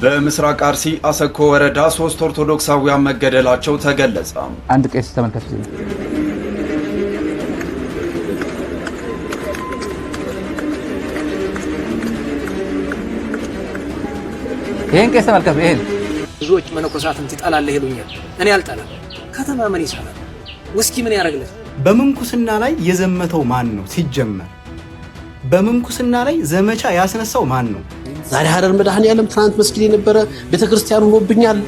በምስራቅ አርሲ አሰኮ ወረዳ 3 ኦርቶዶክሳውያን መገደላቸው ተገለጸ። አንድ ቄስ ተመልከቱ። ይሄን ቄስ ተመልከቱ። ይሄን ብዙዎች መነኮሳትን ትጠላለህ ይሉኛል። እኔ አልጠላም። ከተማ ምን ይሰራል? ውስኪ ምን ያደርግልህ? በምንኩስና ላይ የዘመተው ማን ነው? ሲጀመር በምንኩስና ላይ ዘመቻ ያስነሳው ማን ነው? ዛሬ ሀረር መድኃኔዓለም ትናንት መስጊድ የነበረ ቤተክርስቲያን ሆኖብኛል።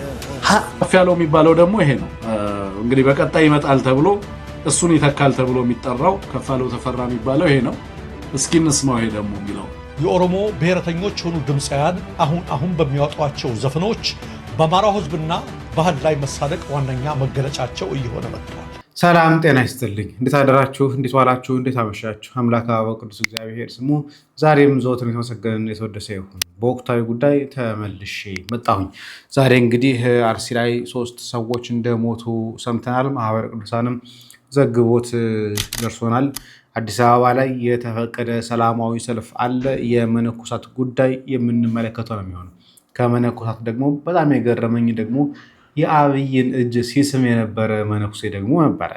ከፍ ያለው የሚባለው ደግሞ ይሄ ነው። እንግዲህ በቀጣይ ይመጣል ተብሎ እሱን ይተካል ተብሎ የሚጠራው ከፍ ያለው ተፈራ የሚባለው ይሄ ነው። እስኪ እንስማው። ይሄ ደግሞ የሚለው የኦሮሞ ብሔረተኞች የሆኑ ድምፃውያን አሁን በሚያወጧቸው ዘፈኖች በአማራው ሕዝብና ባህል ላይ መሳለቅ ዋነኛ መገለጫቸው እየሆነ መጥቷል። ሰላም ጤና ይስጥልኝ። እንዴት አደራችሁ? እንዴት ዋላችሁ? እንዴት አመሻችሁ? አምላክ አበው ቅዱስ እግዚአብሔር ስሙ ዛሬም ዘወትር የተመሰገነና የተወደሰ ይሁን። በወቅታዊ ጉዳይ ተመልሼ መጣሁኝ። ዛሬ እንግዲህ አርሲ ላይ 3 ሰዎች እንደሞቱ ሰምተናል። ማህበረ ቅዱሳንም ዘግቦት ደርሶናል። አዲስ አበባ ላይ የተፈቀደ ሰላማዊ ሰልፍ አለ። የመነኮሳት ጉዳይ የምንመለከተው ነው የሚሆነው። ከመነኮሳት ደግሞ በጣም የገረመኝ ደግሞ የአብይን እጅ ሲስም የነበረ መነኩሴ ደግሞ ነበረ።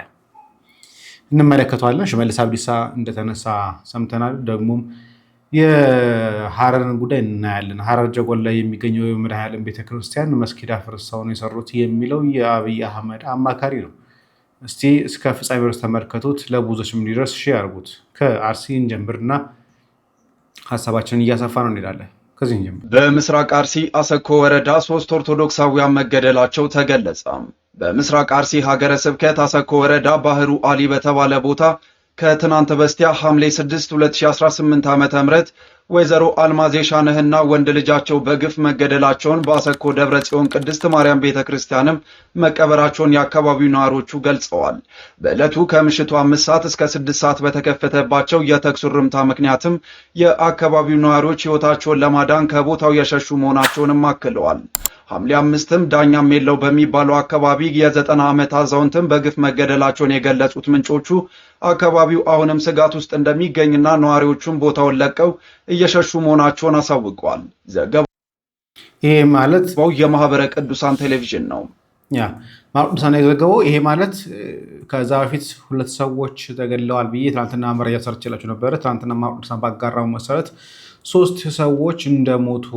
እንመለከተዋለን። ሽመልስ አብዲሳ እንደተነሳ ሰምተናል። ደግሞም የሐረርን ጉዳይ እናያለን። ሐረር ጀጎል ላይ የሚገኘው የመድኃኔዓለም ቤተክርስቲያን መስጊድ አፍርሰው ነው የሰሩት የሚለው የአብይ አህመድ አማካሪ ነው። እስቲ እስከ ፍጻሜ ድረስ ተመልከቱት። ለብዙዎችም እንዲደርስ ሼር አድርጉት። ከአርሲ እንጀምርና ሀሳባችንን እያሰፋ ነው እንሄዳለን። በምስራቅ አርሲ አሰኮ ወረዳ 3 ኦርቶዶክሳውያን መገደላቸው ተገለጸ። በምስራቅ አርሲ ሀገረ ስብከት አሰኮ ወረዳ ባህሩ አሊ በተባለ ቦታ ከትናንት በስቲያ ሐምሌ 6 2018 ዓ.ም ወይዘሮ አልማዝ ሻነህና ወንድ ልጃቸው በግፍ መገደላቸውን በአሰኮ ደብረ ጽዮን ቅድስት ማርያም ቤተክርስቲያንም መቀበራቸውን የአካባቢው ነዋሪዎቹ ገልጸዋል። በዕለቱ ከምሽቱ 5 ሰዓት እስከ 6 ሰዓት በተከፈተባቸው የተኩስ ርምታ ምክንያትም የአካባቢው ነዋሪዎች ሕይወታቸውን ለማዳን ከቦታው የሸሹ መሆናቸውንም አክለዋል። ሐምሌ 5ም ዳኛም የለው በሚባለው አካባቢ የ90 ዓመት አዛውንትም በግፍ መገደላቸውን የገለጹት ምንጮቹ አካባቢው አሁንም ስጋት ውስጥ እንደሚገኝና ነዋሪዎቹም ቦታውን ለቀው እየሸሹ መሆናቸውን አሳውቀዋል። ዘገባው ይሄ ማለት የማህበረ ቅዱሳን ቴሌቪዥን ነው። ማህበረ ቅዱሳን የዘገበው ይሄ ማለት ከዛ በፊት 2 ሰዎች ተገድለዋል ብዬ ትናንትና መረጃ ሰርችላችሁ ነበረ። ትናንትና ማህበረ ቅዱሳን ባጋራው መሰረት 3 ሰዎች እንደሞቱ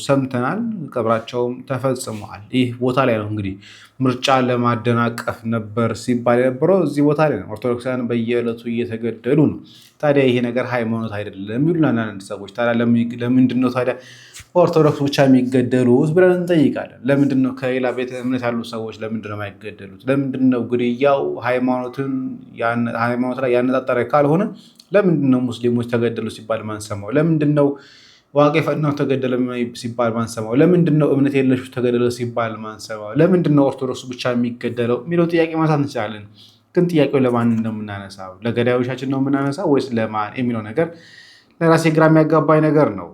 ሰምተናል። ቀብራቸውም ተፈጽመዋል። ይህ ቦታ ላይ ነው እንግዲህ ምርጫ ለማደናቀፍ ነበር ሲባል የነበረው እዚህ ቦታ ላይ ነው። ኦርቶዶክሳውያን በየዕለቱ እየተገደሉ ነው። ታዲያ ይሄ ነገር ሃይማኖት አይደለም የሚሉን አንዳንድ ሰዎች ታዲያ ለምንድን ነው ታዲያ ኦርቶዶክስ ብቻ የሚገደሉት ብለን እንጠይቃለን። ለምንድን ነው ከሌላ ቤተ እምነት ያሉ ሰዎች ለምንድን ነው የማይገደሉት? ለምንድን ነው ግድያው ሃይማኖት ላይ ያነጣጠረ ካልሆነ ለምንድን ነው ሙስሊሞች ተገደሉ ሲባል ማንሰማው? ለምንድን ነው ዋቄ ፈናው ተገደለ ሲባል ማንሰማው? ለምንድን ነው እምነት የለሹ ተገደለ ሲባል ማንሰማው? ለምንድን ነው ኦርቶዶክስ ብቻ የሚገደለው የሚለው ጥያቄ ማንሳት እንችላለን። ግን ጥያቄው ለማን ነው የምናነሳው? ለገዳዮቻችን ነው የምናነሳው ወይስ ለማን የሚለው ነገር ለራሴ ግራ የሚያጋባኝ ነገር ነው።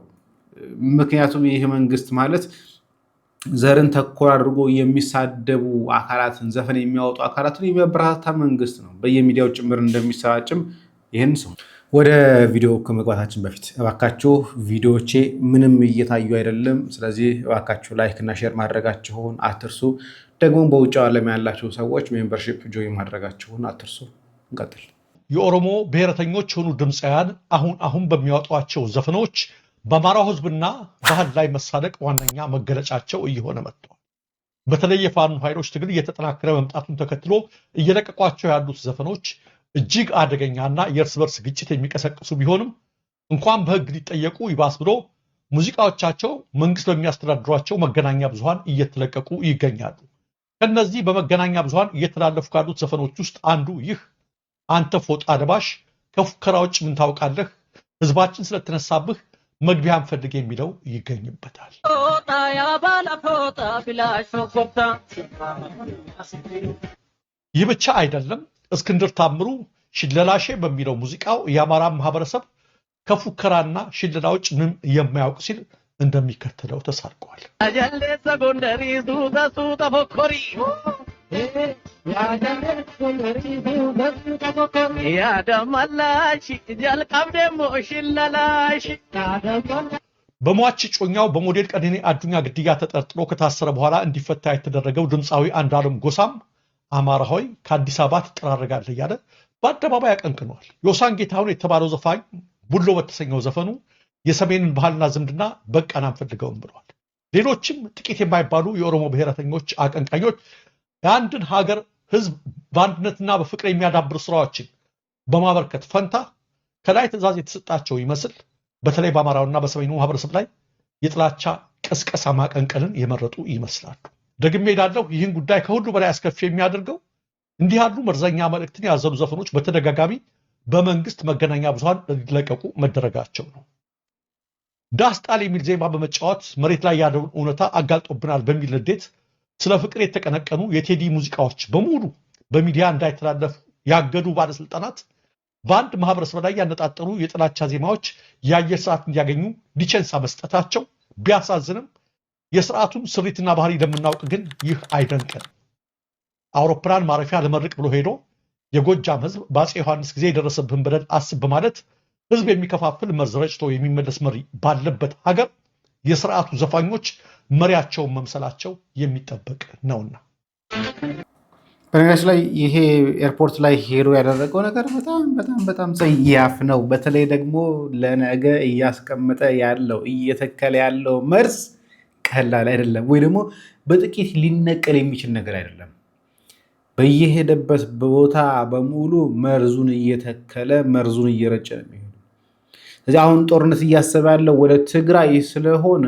ምክንያቱም ይህ መንግስት ማለት ዘርን ተኮር አድርጎ የሚሳደቡ አካላትን ዘፈን የሚያወጡ አካላትን የሚያበረታታ መንግስት ነው። በየሚዲያው ጭምር እንደሚሰራጭም ይህን ሰው ወደ ቪዲዮ ከመግባታችን በፊት እባካችሁ ቪዲዮዎቼ ምንም እየታዩ አይደለም። ስለዚህ እባካችሁ ላይክ እና ሼር ማድረጋችሁን አትርሱ። ደግሞ በውጭ ዓለም ያላችሁ ሰዎች ሜምበርሺፕ ጆይን ማድረጋችሁን አትርሱ። እንቀጥል። የኦሮሞ ብሔረተኞች የሆኑ ድምፃውያን አሁን በሚያወጧቸው ዘፈኖች በአማራው ሕዝብና ባህል ላይ መሳለቅ ዋነኛ መገለጫቸው እየሆነ መጥቷል። በተለይ የፋኖ ኃይሎች ትግል እየተጠናከረ መምጣቱን ተከትሎ እየለቀቋቸው ያሉት ዘፈኖች እጅግ አደገኛና የእርስ በርስ ግጭት የሚቀሰቅሱ ቢሆንም እንኳን በሕግ ሊጠየቁ ይባስ ብሎ ሙዚቃዎቻቸው መንግስት በሚያስተዳድሯቸው መገናኛ ብዙሃን እየተለቀቁ ይገኛሉ። ከነዚህ በመገናኛ ብዙሃን እየተላለፉ ካሉት ዘፈኖች ውስጥ አንዱ ይህ አንተ ፎጣ ለባሽ ከፉከራ ውጭ ምን ታውቃለህ፣ ህዝባችን ስለተነሳብህ መግቢያ አንፈልግ የሚለው ይገኝበታል። ይህ ብቻ አይደለም። እስክንድር ታምሩ ሽለላሼ በሚለው ሙዚቃው የአማራ ማህበረሰብ ከፉከራና ሽለላ ውጭ ምንም የማያውቅ ሲል እንደሚከተለው ተሳርቋል። በሟች ጮኛው በሞዴል ቀነኒ አዱኛ ግድያ ተጠርጥሮ ከታሰረ በኋላ እንዲፈታ የተደረገው ድምፃዊ አንዱዓለም ጎሳም አማራ ሆይ ከአዲስ አበባ ትጠራረጋለህ እያለ በአደባባይ ያቀንቅኗል። ዮሳን ጌታሁን የተባለው ዘፋኝ ቡሎ በተሰኘው ዘፈኑ የሰሜንን ባህልና ዝምድና በቃን አንፈልገውም ብለዋል። ሌሎችም ጥቂት የማይባሉ የኦሮሞ ብሔረተኞች አቀንቃኞች የአንድን ሀገር ህዝብ በአንድነትና በፍቅር የሚያዳብር ስራዎችን በማበርከት ፈንታ ከላይ ትዕዛዝ የተሰጣቸው ይመስል በተለይ በአማራውና በሰሜኑ ማህበረሰብ ላይ የጥላቻ ቅስቀሳ ማቀንቀንን የመረጡ ይመስላሉ። ደግሜ እላለሁ፣ ይህን ጉዳይ ከሁሉ በላይ አስከፊ የሚያደርገው እንዲህ ያሉ መርዘኛ መልእክትን ያዘሉ ዘፈኖች በተደጋጋሚ በመንግስት መገናኛ ብዙሃን እንዲለቀቁ መደረጋቸው ነው። ዳስጣል የሚል ዜማ በመጫወት መሬት ላይ ያለውን እውነታ አጋልጦብናል በሚል ንዴት ስለ ፍቅር የተቀነቀኑ የቴዲ ሙዚቃዎች በሙሉ በሚዲያ እንዳይተላለፉ ያገዱ ባለስልጣናት በአንድ ማህበረሰብ ላይ ያነጣጠሩ የጥላቻ ዜማዎች የአየር ሰዓት እንዲያገኙ ሊቸንሳ መስጠታቸው ቢያሳዝንም የስርዓቱን ስሪትና ባህሪ እንደምናውቅ ግን ይህ አይደንቀንም። አውሮፕላን ማረፊያ ለመርቅ ብሎ ሄዶ የጎጃም ህዝብ በአፄ ዮሐንስ ጊዜ የደረሰብን በደል አስብ በማለት ህዝብ የሚከፋፍል መርዝ ረጭቶ የሚመለስ መሪ ባለበት ሀገር የስርዓቱ ዘፋኞች መሪያቸውን መምሰላቸው የሚጠበቅ ነውና። በነገራችን ላይ ይሄ ኤርፖርት ላይ ሄዶ ያደረገው ነገር በጣም ጸያፍ ነው። በተለይ ደግሞ ለነገ እያስቀመጠ ያለው እየተከለ ያለው መርዝ ቀላል አይደለም፣ ወይ ደግሞ በጥቂት ሊነቀል የሚችል ነገር አይደለም። በየሄደበት ቦታ በሙሉ መርዙን እየተከለ መርዙን እየረጨ ነው የሚሄዱ። ስለዚህ አሁን ጦርነት እያሰበ ያለው ወደ ትግራይ ስለሆነ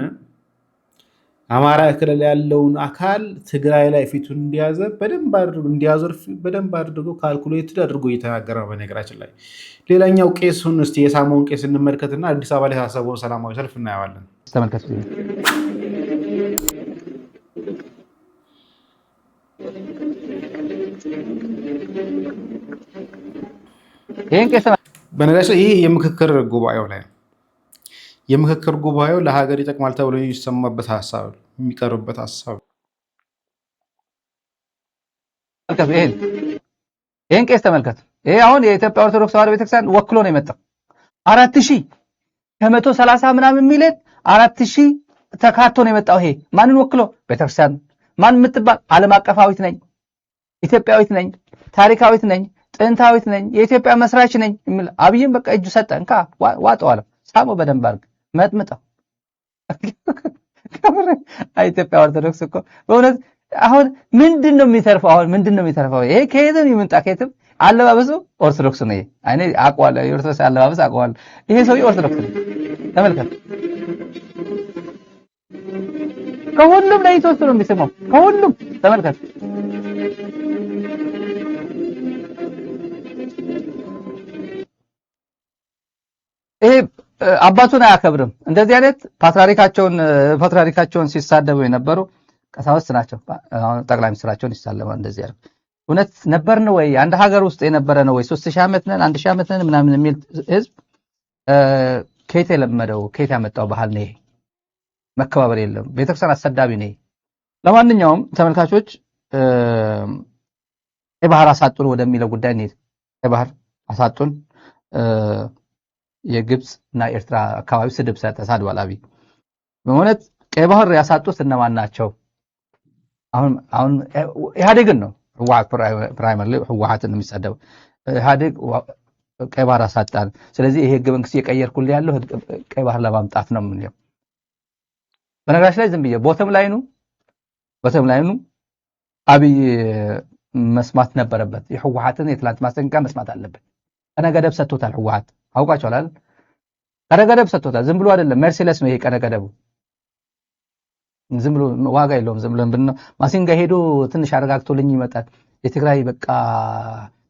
አማራ ክልል ያለውን አካል ትግራይ ላይ ፊቱን በደንብ አድርጎ ካልኩሌትድ አድርጎ እየተናገረ ነው። በነገራችን ላይ ሌላኛው ቄሱን እስቲ የሳመውን ቄስ እንመልከትና አዲስ አበባ ላይ ያሳሰበውን ሰላማዊ ሰልፍ እናየዋለን። ተመልከቱ። ይሄን ቄስ በነገራችን ላይ ይሄ የምክክር ጉባኤው ለሀገር ይጠቅማል ተብሎ የሚሰማበት ሀሳብ የሚቀርብበት ሀሳብ። ይሄን ቄስ ተመልከቱ። ይሄ አሁን የኢትዮጵያ ኦርቶዶክስ ተዋሕዶ ቤተክርስቲያን ወክሎ ነው የመጣው። 4000 ከ130 ምናምን ሚሊዮን 4000 ተካቶ ነው የመጣው። ይሄ ማንን ወክሎ? ቤተክርስቲያን። ማን የምትባል ዓለም አቀፋዊት ነኝ፣ ኢትዮጵያዊት ነኝ፣ ታሪካዊት ነኝ፣ ጥንታዊት ነኝ፣ የኢትዮጵያ መስራች ነኝ የሚል አብይም በቃ እጁ ሰጠ። እንካ ዋጠው አለ። ሳሞ በደንብ አድርግ መጥምጠው። ኢትዮጵያ ኦርቶዶክስ እኮ በእውነት አሁን ምንድነው የሚተርፈው? ይሄ ከየትም ይምጣ ከየትም አለባበሱ ኦርቶዶክስ ነው። እኔ አውቀዋለሁ፣ የኦርቶዶክስ አለባበስ አውቀዋለሁ። ይሄ ሰው ኦርቶዶክስ ነው። ተመልከት። ከሁሉም ላይ ተወስዶ ነው የሚስመው፣ ከሁሉም ተመልከት። ይሄ አባቱን አያከብርም። እንደዚህ አይነት ፓትርያርካቸውን ሲሳደቡ የነበሩ ቀሳውስት ናቸው። አሁን ጠቅላይ ሚኒስትራቸውን ይሳለማል። እንደዚህ አይነት እውነት ነበር ነው ወይ? አንድ ሀገር ውስጥ የነበረ ነው ወይ? 3000 ዓመት ነን 1000 ዓመት ነን ምናምን የሚል ህዝብ ከየት የለመደው ከየት ያመጣው ባህል ነው ይሄ? መከባበር የለም። ቤተክርስቲያን አሰዳቢ ነው። ለማንኛውም ተመልካቾች የባህር አሳጡን ወደሚለው ጉዳይ እንሂድ። የባህር አሳጡን የግብጽ እና ኤርትራ አካባቢ ስድብ ተሳድቧል አብይ። በእውነት ቀይ ባህር ያሳጡት እነማን ናቸው? አሁን ኢህአዴግን ነው ፕራይመሪ ህወሓትን የሚሳደበው ኢህአዴግ ቀይ ባህር አሳጣን። ስለዚህ ይሄ ህገ መንግስት እየቀየርኩልህ ያለው ቀይ ባህር ለማምጣት ነው የምንለው። በነገራችን ላይ ዝም ብዬ ቦተም ላይኑ አብይ መስማት ነበረበት። የህወሓትን የትላንት ማስጠንቀቂያ መስማት አለበት። ቀነገደብ ሰጥቶታል። ህወሓት አውቃቸዋል አይደል? ቀነገደብ ሰጥቶታል። ዝም ብሎ አይደለም፣ ሜርሴለስ ነው ይሄ ቀነገደቡ። ዝም ብሎ ዋጋ የለውም። ዝም ብሎ ማሲንጋ ሄዶ ትንሽ አረጋግቶልኝ ይመጣል። የትግራይ በቃ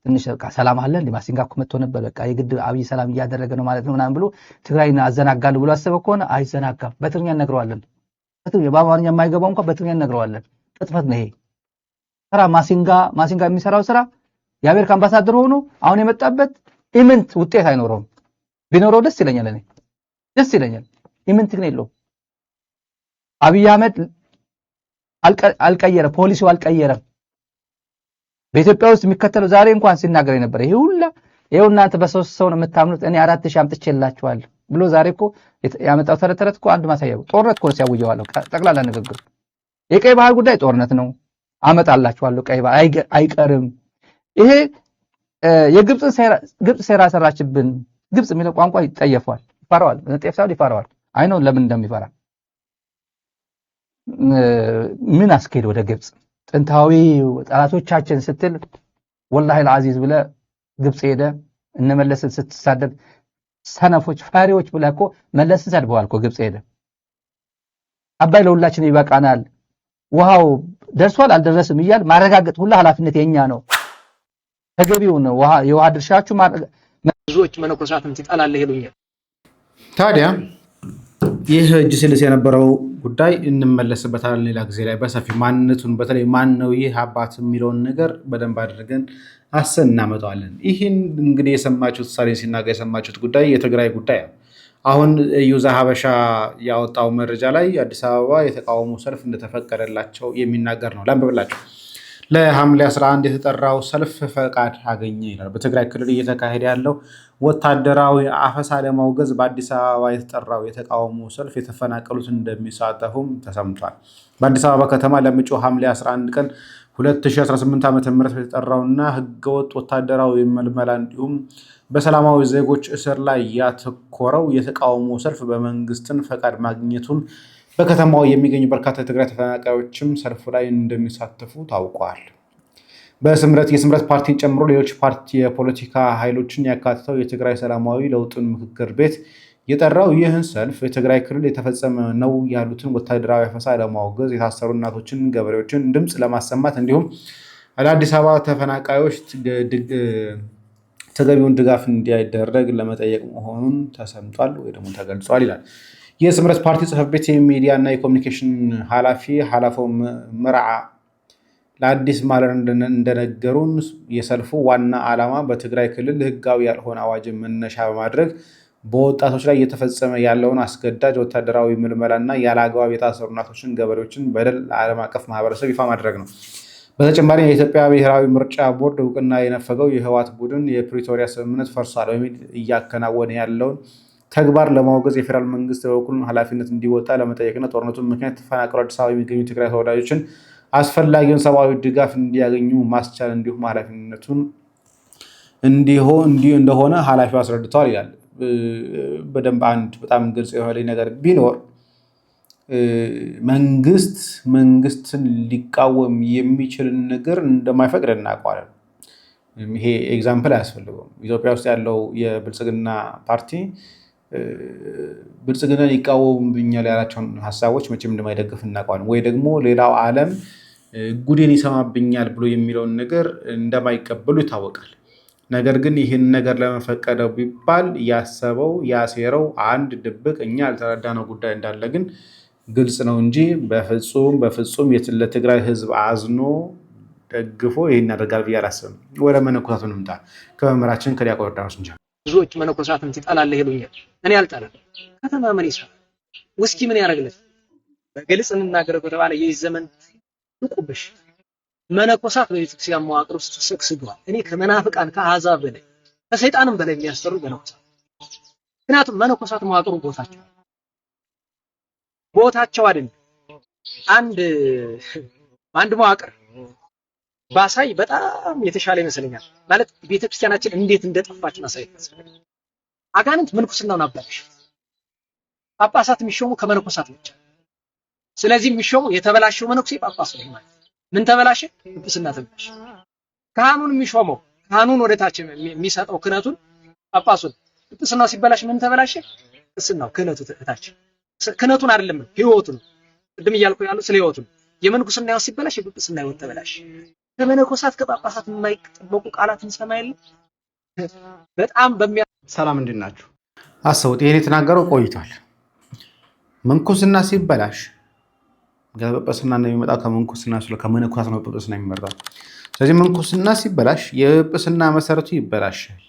ትንሽ በቃ ሰላም አለ እንዴ? ማሲንጋ እኮ መጥቶ ነበር፣ በቃ የግድ አብይ ሰላም እያደረገ ነው ማለት ነው ምናምን ብሎ ትግራይን አዘናጋለሁ ብሎ አሰበ ከሆነ አይዘናጋም። በትግርኛ እነግረዋለን። በአማርኛ የማይገባው እንኳን በትግርኛ እነግረዋለን። ቅጥፈት ነው ይሄ። ስራ ማሲንጋ የሚሰራው ስራ የአሜሪካ አምባሳደር ሆኖ አሁን የመጣበት ኢምንት ውጤት አይኖረውም። ቢኖረው ደስ ይለኛል። እኔ ደስ ይለኛል። ኢምንት ግን የለውም። አብይ አህመድ አልቀየረ፣ ፖሊሲው አልቀየረም። በኢትዮጵያ ውስጥ የሚከተለው ዛሬ እንኳን ሲናገር የነበረ ይሄ ሁላ ይሄው እናንተ በሶስት ሰው ነው የምታምኑት፣ እኔ 4000 አምጥቼላችኋለሁ። ብሎ ዛሬ እኮ ያመጣው ተረት እኮ አንድ ማሳያው ጦርነት እኮ ሲያውጀዋለሁ ጠቅላላ ንግግር የቀይ ባህር ጉዳይ ጦርነት ነው አመጣላችኋለሁ ቀይ ባህር አይቀርም ይሄ የግብጽ ሴራ ሰራችብን ግብጽ የሚለው ቋንቋ ይጠየፋል ይፈራዋል ነጤፍ ሳውዲ ይፈራዋል አይኖ ለምን እንደሚፈራ ምን አስከሄድ ወደ ግብጽ ጥንታዊ ጠላቶቻችን ስትል ወላሂ العزيز ብለ ግብጽ ሄደ እነመለስን ስትሳደብ ሰነፎች ፋሪዎች ብለኮ መለስን ሰድበዋል እኮ ግብጽ ሄደ አባይ ለሁላችን ይበቃናል ውሃው ደርሷል አልደረስም ይያል ማረጋገጥ ሁሉ ኃላፊነት የኛ ነው ተገቢው ነው የውሃ ድርሻችሁ ብዙዎች መነኮሳትን ትጣላለህ ይሉኛል ታዲያ ይህ እጅ ሲልስ የነበረው ጉዳይ እንመለስበታለን ሌላ ጊዜ ላይ በሰፊ ማንነቱን በተለይ ማን ነው ይህ አባት የሚለውን ነገር በደንብ አድርገን እናመጣዋለን ይህን እንግዲህ የሰማችሁት ሳሪ ሲናገር የሰማችሁት ጉዳይ የትግራይ ጉዳይ ነው አሁን ዩዛ ሀበሻ ያወጣው መረጃ ላይ አዲስ አበባ የተቃውሞ ሰልፍ እንደተፈቀደላቸው የሚናገር ነው ላንብብላችሁ ለሐምሌ 11 የተጠራው ሰልፍ ፈቃድ አገኘ ይላል በትግራይ ክልል እየተካሄደ ያለው ወታደራዊ አፈሳ ለማውገዝ በአዲስ አበባ የተጠራው የተቃውሞ ሰልፍ የተፈናቀሉት እንደሚሳተፉም ተሰምቷል በአዲስ አበባ ከተማ ለመጪው ሐምሌ 11 ቀን 2018 ዓ.ም የተጠራውና ህገወጥ ወታደራዊ መልመላ እንዲሁም በሰላማዊ ዜጎች እስር ላይ ያተኮረው የተቃውሞ ሰልፍ በመንግስትን ፈቃድ ማግኘቱን በከተማው የሚገኙ በርካታ የትግራይ ተፈናቃዮችም ሰልፉ ላይ እንደሚሳተፉ ታውቋል የስምረት ፓርቲን ጨምሮ ሌሎች የፖለቲካ ኃይሎችን ያካተተው የትግራይ ሰላማዊ ለውጥን ምክክር ቤት የጠራው ይህን ሰልፍ የትግራይ ክልል የተፈጸመ ነው ያሉትን ወታደራዊ አፈሳ ለማውገዝ የታሰሩ እናቶችን ገበሬዎችን ድምጽ ለማሰማት እንዲሁም ለአዲስ አበባ ተፈናቃዮች ተገቢውን ድጋፍ እንዲያደርግ ለመጠየቅ መሆኑን ተሰምቷል ወይ ደግሞ ተገልጿል ይላል የስምረት ፓርቲ ጽሕፈት ቤት የሚዲያ እና የኮሙኒኬሽን ኃላፊው መርዓ ለአዲስ ማለር እንደነገሩን የሰልፉ ዋና ዓላማ በትግራይ ክልል ህጋዊ ያልሆነ አዋጅ መነሻ በማድረግ በወጣቶች ላይ እየተፈጸመ ያለውን አስገዳጅ ወታደራዊ ምልመላና ያለአግባብ የታሰሩ እናቶችን ገበሬዎችን በደል ዓለም አቀፍ ማህበረሰብ ይፋ ማድረግ ነው በተጨማሪ የኢትዮጵያ ብሔራዊ ምርጫ ቦርድ እውቅና የነፈገው የህወሓት ቡድን የፕሪቶሪያ ስምምነት ፈርሷል በሚል እያከናወነ ያለውን ተግባር ለማውገዝ የፌደራል መንግስት በበኩሉ ኃላፊነት እንዲወጣ ለመጠየቅና ጦርነቱን ምክንያት ተፈናቅለው አዲስ አበባ የሚገኙ ትግራይ ተወላጆችን አስፈላጊውን ሰብአዊ ድጋፍ እንዲያገኙ ማስቻል እንዲሁም ኃላፊነቱን እንደሆነ ኃላፊው አስረድተዋል ይላል በደንብ አንድ በጣም ግልጽ የሆነ ነገር ቢኖር መንግስትን ሊቃወም የሚችል ነገር እንደማይፈቅድ እናውቃለን ይሄ ኤግዛምፕል አያስፈልገውም ኢትዮጵያ ውስጥ ያለው የብልጽግና ፓርቲ ብልጽግናን ይቃወምብኛል ያላቸውን ሐሳቦች መቼም እንደማይደግፍ እናውቃለን ወይ ደግሞ ሌላው ዓለም ጉዴን ይሰማብኛል ብሎ የሚለውን ነገር እንደማይቀበሉ ይታወቃል ነገር ግን ይህን ነገር ለመፈቀደው ቢባል ያሰበው ያሴረው አንድ ድብቅ እኛ ያልተረዳነው ጉዳይ እንዳለ ግን ግልጽ ነው እንጂ በፍጹም ለትግራይ ህዝብ አዝኖ ደግፎ ይሄን ያደርጋል ብዬ አላስብም ወደ መነኮሳቱ እንምጣ ከመምህራችን ከዲያቆን ዳውስ እንጂ ብዙዎች መነኮሳትን ትጣላለህ ይሉኛል እኔ አልጣለም ከተማ ምን ይሰራል ውስኪ ምን ያደርግለት በግልጽ እንናገር በተባለ የዚህ ዘመን ልቁብሽ መነኮሳት በቤተክርስቲያን መዋቅር ውስጥ ሰክስገዋል እኔ ከመናፍቃን ከአሕዛብ በላይ ከሰይጣንም በላይ የሚያስፈሩ መነኮሳት ምክንያቱም መነኮሳት መዋቅሩ ቦታቸው አይደለም አንድ መዋቅር ባሳይ በጣም የተሻለ ይመስለኛል ማለት ቤተክርስቲያናችን እንዴት እንደጠፋች ማሳየት ያስፈልጋል አጋንንት ምንኩስናውን አባሽ ጳጳሳት የሚሾሙ ከመነኮሳት ብቻ ስለዚህ የሚሾሙ የተበላሸው መነኩሴ ጳጳስ ነው ማለት ምን ተበላሸ ጵጵስና ተበላሸ ካህኑን የሚሾመው ካህኑን ወደታች የሚሰጠው ክህነቱን ጳጳሱን ጵጵስናው ሲበላሽ ምን ተበላሸ ጵጵስናው ክህነቱ ተታች ክህነቱን አይደለም ህይወቱን ቅድም እያልኩ ያለው ስለ ህይወቱን የምንኩስና ያው ሲበላሽ የጵጵስና ህይወት ተበላሽ ከመነኮሳት ከጳጳሳት የማይጠበቁ ቃላትን ሰማይል በጣም ሰላም እንድናችሁ አሰውት ይሄን የተናገረው ቆይቷል ምንኩስና ሲበላሽ ጵጵስና ነው የሚመጣው ከመነኮሳት ነው ጵጵስና የሚመጣው ስለዚህ ምንኩስና ሲበላሽ የጵጵስና መሰረቱ ይበላሻል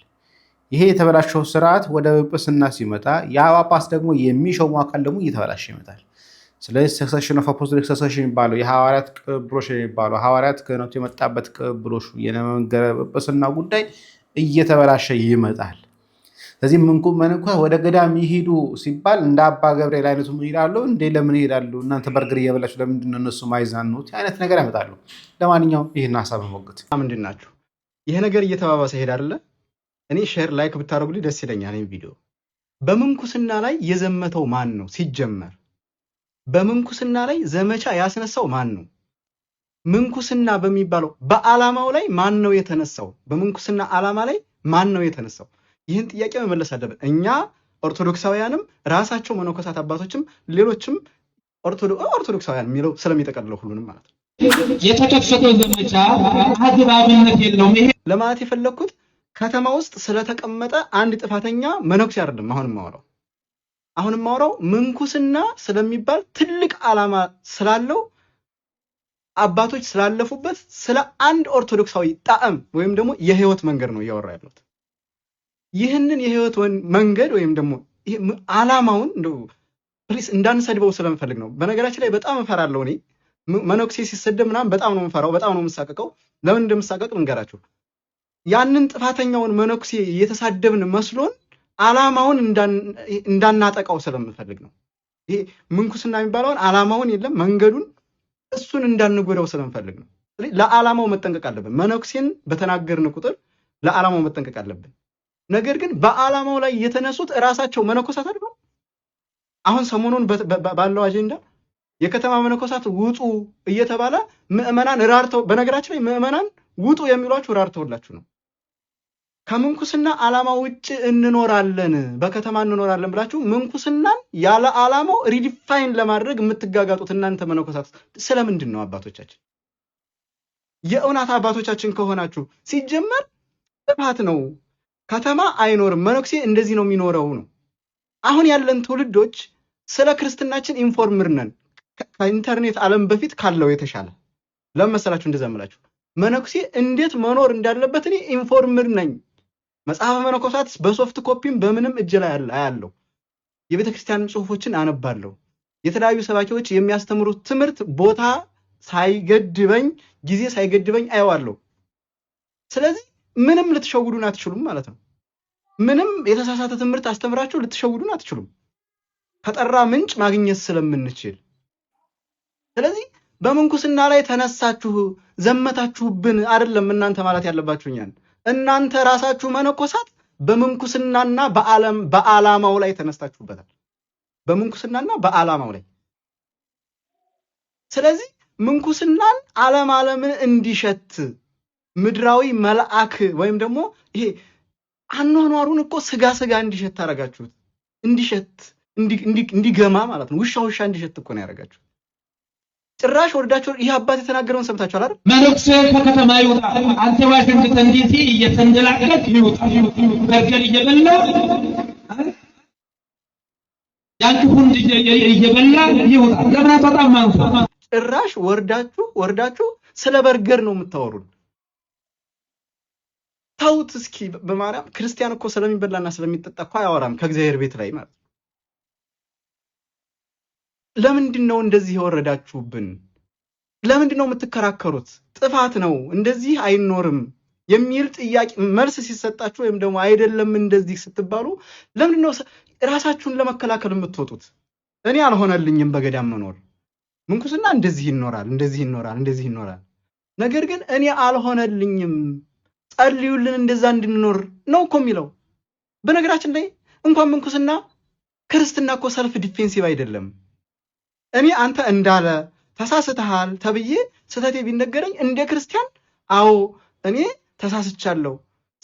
ይሄ የተበላሸው ስርዓት ወደ ጵጵስና ሲመጣ ያ ጳጳስ ደግሞ የሚሾመው አካል ደግሞ እየተበላሸ ይመጣል ስለዚህ ሰክሰሽን ኦፍ አፖስቶሊክ ሰክሰሽን የሚባለው የሐዋርያት ቅብብሎሽ የሚባለው ሐዋርያት ክህነቱ የመጣበት ቅብብሎሹ የነገረ ጵጵስና ጉዳይ እየተበላሸ ይመጣል ስለዚህ መነኮሳት ወደ ገዳም ይሄዱ ሲባል እንደ አባ ገብርኤል አይነቱ ይሄዳሉ እንዴ? ለምን ይሄዳሉ? እናንተ በርገር እየበላችሁ ለምንድን ነው እነሱ ማይዛኑት? አይነት ነገር ያመጣሉ። ለማንኛውም ይህን ሀሳብ ሞግት ምንድን ናችሁ? ይሄ ነገር እየተባባሰ ሄድ አይደለ? እኔ ሼር ላይክ ብታደርጉልኝ ደስ ይለኛል። ይሄን ቪዲዮ በምንኩስና ላይ የዘመተው ማን ነው? ሲጀመር በምንኩስና ላይ ዘመቻ ያስነሳው ማን ነው? ምንኩስና በሚባለው በዓላማው ላይ ማን ነው የተነሳው? በምንኩስና ዓላማ ላይ ማን ነው የተነሳው? ይህን ጥያቄ መመለስ አለብን። እኛ ኦርቶዶክሳውያንም ራሳቸው መነኮሳት አባቶችም ሌሎችም ኦርቶዶክሳውያን የሚለው ስለሚጠቀልለው ሁሉንም ማለት ነው። የተከፈተው ዘመቻ አግባብነት የለውም። ይሄ ለማለት የፈለኩት ከተማ ውስጥ ስለተቀመጠ አንድ ጥፋተኛ መነኩሴ አይደለም። አሁንም ማውራው ምንኩስና ስለሚባል ትልቅ ዓላማ ስላለው አባቶች ስላለፉበት ስለ አንድ ኦርቶዶክሳዊ ጣዕም ወይም ደግሞ የህይወት መንገድ ነው እያወራ ያለሁት። ይህንን የህይወት መንገድ ወይም ደግሞ ዓላማውን እንደው ፕሊስ እንዳንሰድበው ስለምፈልግ ነው። በነገራችን ላይ በጣም እፈራለሁ እኔ መነኩሴ ሲሰደብ ምናምን በጣም ነው የምፈራው፣ በጣም ነው የምሳቀቀው። ለምን እንደምሳቀቅ ልንገራችሁ። ያንን ጥፋተኛውን መነኩሴ እየተሳደብን መስሎን ዓላማውን እንዳናጠቃው ስለምፈልግ ነው። ይሄ ምንኩስና የሚባለውን ዓላማውን የለም መንገዱን እሱን እንዳንጎዳው ስለምፈልግ ነው። ለዓላማው መጠንቀቅ አለብን። መነኩሴን በተናገርን ቁጥር ለዓላማው መጠንቀቅ አለብን። ነገር ግን በዓላማው ላይ የተነሱት እራሳቸው መነኮሳት አይደሉም። አሁን ሰሞኑን ባለው አጀንዳ የከተማ መነኮሳት ውጡ እየተባለ ምዕመናን ራርተው፣ በነገራችን ላይ ምዕመናን ውጡ የሚሏችሁ ራርተውላችሁ ነው። ከምንኩስና ዓላማ ውጭ እንኖራለን በከተማ እንኖራለን ብላችሁ ምንኩስናን ያለ ዓላማው ሪዲፋይን ለማድረግ የምትጋጋጡት እናንተ መነኮሳት ስለምንድን ነው? አባቶቻችን የእውነት አባቶቻችን ከሆናችሁ ሲጀመር ጥፋት ነው። ከተማ አይኖርም፣ መነኩሴ እንደዚህ ነው የሚኖረው ነው። አሁን ያለን ትውልዶች ስለ ክርስትናችን ኢንፎርምር ነን፣ ከኢንተርኔት ዓለም በፊት ካለው የተሻለ። ለምን መሰላችሁ እንደዛ እምላችሁ? መነኩሴ እንዴት መኖር እንዳለበት እኔ ኢንፎርምር ነኝ። መጽሐፈ መነኮሳት በሶፍት ኮፒም በምንም እጅ ላይ አያለው። የቤተ ክርስቲያን ጽሑፎችን አነባለሁ። የተለያዩ ሰባኪዎች የሚያስተምሩት ትምህርት ቦታ ሳይገድበኝ ጊዜ ሳይገድበኝ አየዋለሁ። ስለዚህ ምንም ልትሸውዱን አትችሉም ማለት ነው። ምንም የተሳሳተ ትምህርት አስተምራችሁ ልትሸውዱን አትችሉም፣ ከጠራ ምንጭ ማግኘት ስለምንችል። ስለዚህ በምንኩስና ላይ ተነሳችሁ ዘመታችሁብን አይደለም እናንተ ማለት ያለባችሁኛል። እናንተ ራሳችሁ መነኮሳት በምንኩስናና በዓላማው ላይ ተነስታችሁበታል። በምንኩስናና በዓላማው ላይ። ስለዚህ ምንኩስናን ዓለምን እንዲሸት ምድራዊ መልአክ ወይም ደግሞ ይሄ አኗኗሩን እኮ ስጋ እንዲሸት አረጋችሁት። እንዲሸት እንዲገማ ማለት ነው። ውሻ እንዲሸት እኮ ነው ያረጋችሁት። ጭራሽ ወርዳችሁ ይህ አባት የተናገረውን ሰምታችኋል አይደል? መነኩሴ ከከተማ ይውጣ፣ አንተ ዋሽንግተን ዲሲ እየተንደላቀቅ ይውጣ፣ በርገር እየበላ ያንቺ ሁንድ እየበላ ይውጣ። ለምን አጣጣም ማለት ጭራሽ ወርዳችሁ ስለ በርገር ነው የምታወሩን። ታውት እስኪ በማርያም ክርስቲያን እኮ ስለሚበላና ስለሚጠጣ እኮ አያወራም ከእግዚአብሔር ቤት ላይ ማለት። ለምንድን ነው እንደዚህ የወረዳችሁብን? ለምንድን ነው የምትከራከሩት? ጥፋት ነው እንደዚህ አይኖርም የሚል ጥያቄ መልስ ሲሰጣችሁ ወይም ደግሞ አይደለም እንደዚህ ስትባሉ ለምንድን ነው ራሳችሁን ለመከላከል የምትወጡት? እኔ አልሆነልኝም በገዳም መኖር፣ ምንኩስና እንደዚህ ይኖራል። ነገር ግን እኔ አልሆነልኝም ጸልዩልን እንደዛ እንድንኖር ነው እኮ የሚለው። በነገራችን ላይ እንኳን ምንኩስና ክርስትና እኮ ሰልፍ ዲፌንሲቭ አይደለም። እኔ አንተ እንዳለ ተሳስተሃል ተብዬ ስተቴ ቢነገረኝ እንደ ክርስቲያን አዎ እኔ ተሳስቻለሁ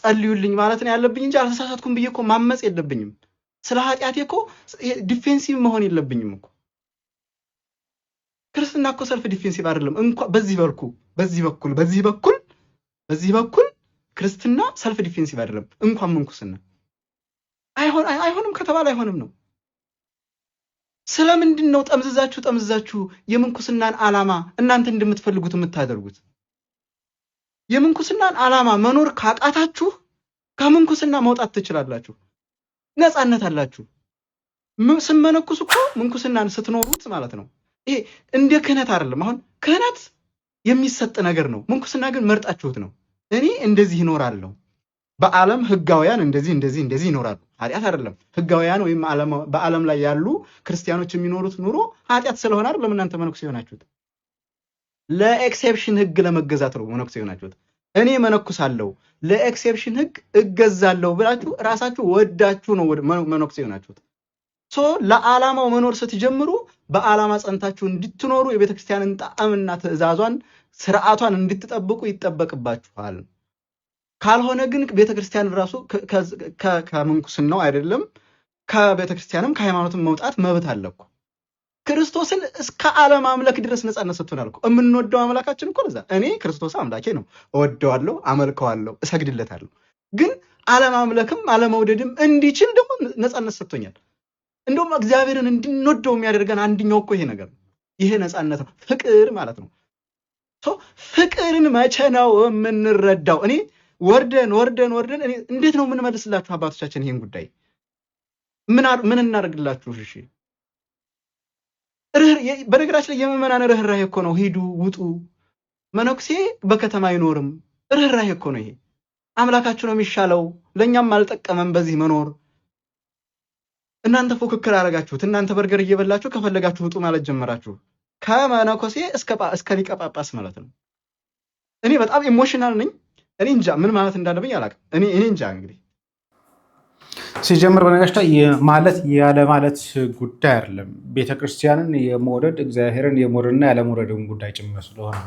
ጸልዩልኝ ማለት ነው ያለብኝ እንጂ አልተሳሳትኩም ብዬ እኮ ማመጽ የለብኝም። ስለ ኃጢአቴ እኮ ዲፌንሲቭ መሆን የለብኝም እኮ። ክርስትና እኮ ሰልፍ ዲፌንሲቭ አይደለም። እንኳን በዚህ በኩል ክርስትና ሰልፍ ዲፌንሲቭ አይደለም። እንኳን ምንኩስና አይሆንም ከተባለ አይሆንም ነው። ስለምንድን ነው ጠምዝዛችሁ የምንኩስናን ዓላማ እናንተ እንደምትፈልጉት የምታደርጉት? የምንኩስናን ዓላማ መኖር ካቃታችሁ ከምንኩስና መውጣት ትችላላችሁ። ነፃነት አላችሁ። ስመነኩስ እኮ ምንኩስናን ስትኖሩት ማለት ነው። ይሄ እንደ ክህነት አይደለም። አሁን ክህነት የሚሰጥ ነገር ነው። ምንኩስና ግን መርጣችሁት ነው። እኔ እንደዚህ እኖራለሁ በዓለም ህጋውያን እንደዚህ ይኖራሉ። ኃጢአት አይደለም። ህጋውያን ወይም በዓለም ላይ ያሉ ክርስቲያኖች የሚኖሩት ኑሮ ኃጢአት ስለሆነ አይደለም እናንተ መነኩሴ የሆናችሁት። ለኤክሴፕሽን ህግ ለመገዛት ነው መነኩሴ የሆናችሁት። እኔ መነኩሳለሁ ለኤክሴፕሽን ህግ እገዛለሁ ብላችሁ ራሳችሁ ወዳችሁ ነው መነኩሴ የሆናችሁት። ለዓላማው መኖር ስትጀምሩ በዓላማ ጸንታችሁ እንድትኖሩ የቤተክርስቲያንን ጣዕምና ትእዛዟን ስርዓቷን እንድትጠብቁ ይጠበቅባችኋል። ካልሆነ ግን ቤተክርስቲያን ራሱ ከምንኩስናው አይደለም ከቤተክርስቲያንም ከሃይማኖትም መውጣት መብት አለኩ። ክርስቶስን እስከ ዓለም አምለክ ድረስ ነፃነት ሰጥቶናል እኮ። የምንወደው አምላካችን እኮ ለዛ እኔ ክርስቶስ አምላኬ ነው፣ እወደዋለሁ፣ አመልከዋለሁ፣ እሰግድለታለሁ። ግን ዓለም አምለክም ዓለመውደድም እንዲችል ደግሞ ነፃነት ሰጥቶኛል። እንደውም እግዚአብሔርን እንድንወደው የሚያደርገን አንድኛው እኮ ይሄ ነገር ነው። ይሄ ነፃነት ነው፣ ፍቅር ማለት ነው። ፍቅርን መቼ ነው የምንረዳው? እኔ ወርደን እኔ እንዴት ነው የምንመልስላችሁ አባቶቻችን? ይሄን ጉዳይ ምን እናደርግላችሁ? እሺ በነገራችን ላይ የምዕመናን ርህራሄ እኮ ነው። ሂዱ ውጡ፣ መነኩሴ በከተማ አይኖርም። ርህራሄ እኮ ነው ይሄ። አምላካችሁ ነው የሚሻለው፣ ለእኛም አልጠቀመም በዚህ መኖር። እናንተ ፉክክር አደረጋችሁት። እናንተ በርገር እየበላችሁ ከፈለጋችሁ ውጡ ማለት ጀመራችሁ። ከመነኮሴ እስከ ሊቀ ጳጳስ ማለት ነው። እኔ በጣም ኢሞሽናል ነኝ። እኔ እንጃ ምን ማለት እንዳለብኝ አላውቅም። እኔ እንጃ እንግዲህ ሲጀምር በነገራችን ላይ ማለት ያለ ማለት ጉዳይ አይደለም። ቤተክርስቲያንን የመውደድ እግዚአብሔርን የመውደድና ያለመውደድን ጉዳይ ጭምር ስለሆነ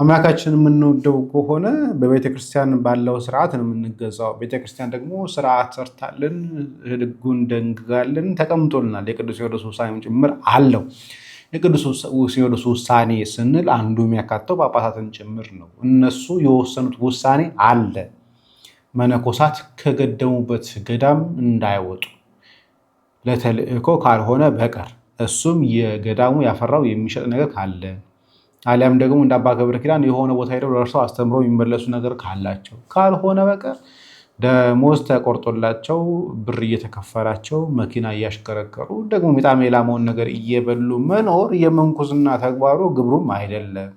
አምላካችን የምንወደው ከሆነ በቤተክርስቲያን ባለው ስርዓት ነው የምንገዛው። ቤተክርስቲያን ደግሞ ስርዓት ሰርታልን ህጉን ደንግጋልን ተቀምጦልናል። የቅዱስ ሲኖዶስ ውሳኔም ጭምር አለው። የቅዱስ ሲኖዶስ ውሳኔ ስንል አንዱ የሚያካተው ጳጳሳትን ጭምር ነው። እነሱ የወሰኑት ውሳኔ አለ። መነኮሳት ከገደሙበት ገዳም እንዳይወጡ ለተልእኮ ካልሆነ በቀር እሱም የገዳሙ ያፈራው የሚሸጥ ነገር ካለ አሊያም ደግሞ እንደ አባ ገብረ ኪዳን የሆነ ቦታ ሄደው ደርሰው አስተምረው የሚመለሱ ነገር ካላቸው ካልሆነ በቀር ደሞዝ ተቆርጦላቸው ብር እየተከፈላቸው መኪና እያሽከረከሩ ደግሞ በጣም የላመውን ነገር እየበሉ መኖር የምንኩስና ተግባሩ ግብሩም አይደለም።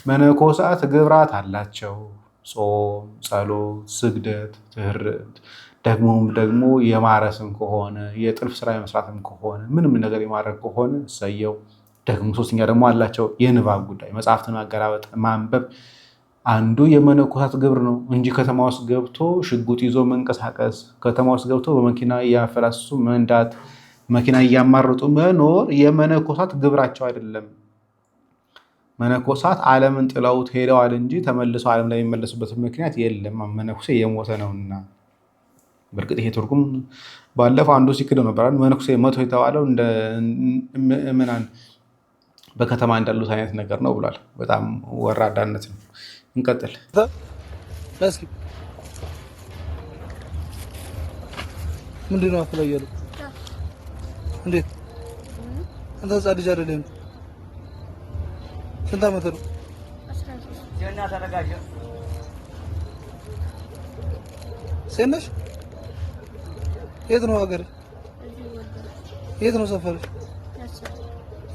መነኮሳት ግብራት አላቸው። ጾም፣ ጸሎት፣ ስግደት፣ ትህርምት ደግሞ የማረስም ከሆነ የጥልፍ ስራ የመስራትም ከሆነ ምንም ነገር የማድረግ ከሆነ ሰየው። ደግሞ ሶስተኛ ደግሞ አላቸው የንባብ ጉዳይ፣ መጽሐፍትን ማገላበጥ ማንበብ አንዱ የመነኮሳት ግብር ነው እንጂ ከተማ ውስጥ ገብቶ ሽጉጥ ይዞ መንቀሳቀስ፣ ከተማ ውስጥ ገብቶ በመኪና እያፈላሱ መንዳት፣ መኪና እያማረጡ መኖር የመነኮሳት ግብራቸው አይደለም። መነኮሳት ዓለምን ጥለውት ሄደዋል እንጂ ተመልሰው ዓለም ላይ የሚመለሱበት ምክንያት የለም። መነኩሴ የሞተ ነውና። በእርግጥ ይሄ ትርጉም ባለፈው አንዱ ሲክደው ነበር። መነኩሴ ሞቶ የተባለው እንደ ምዕመናን በከተማ እንዳሉት አይነት ነገር ነው ብሏል። በጣም ወራዳነት ነው። እንቀጥል። ምንድነው አፍላየሉ? እንዴት አንተ ህፃን ልጅ አይደለም? ስንት ዓመት ነው? ሴነሽ የት ነው ሀገር? የት ነው ሰፈር?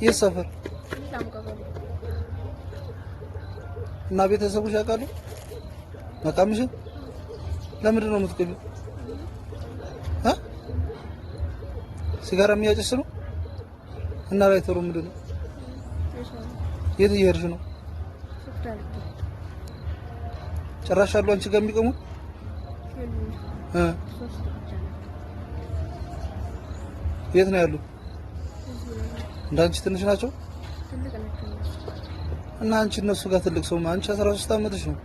የት ሰፈር? እና ቤተሰቦች ያውቃሉ መቃምሽን? ለምንድን ነው የምትቀቢው? ሲጋራ የሚያጨስ ነው? እና ላይተሩ ምንድን ነው? የት እየሄድሽ ነው? ጭራሽ አሉ አንቺ ጋር የሚቆሙ? የት ነው ያሉ? እንዳንቺ ትንሽ ናቸው? እና አንቺ እነሱ ጋር ትልቅ ሰው አንቺ 13 ዓመትሽ ነው።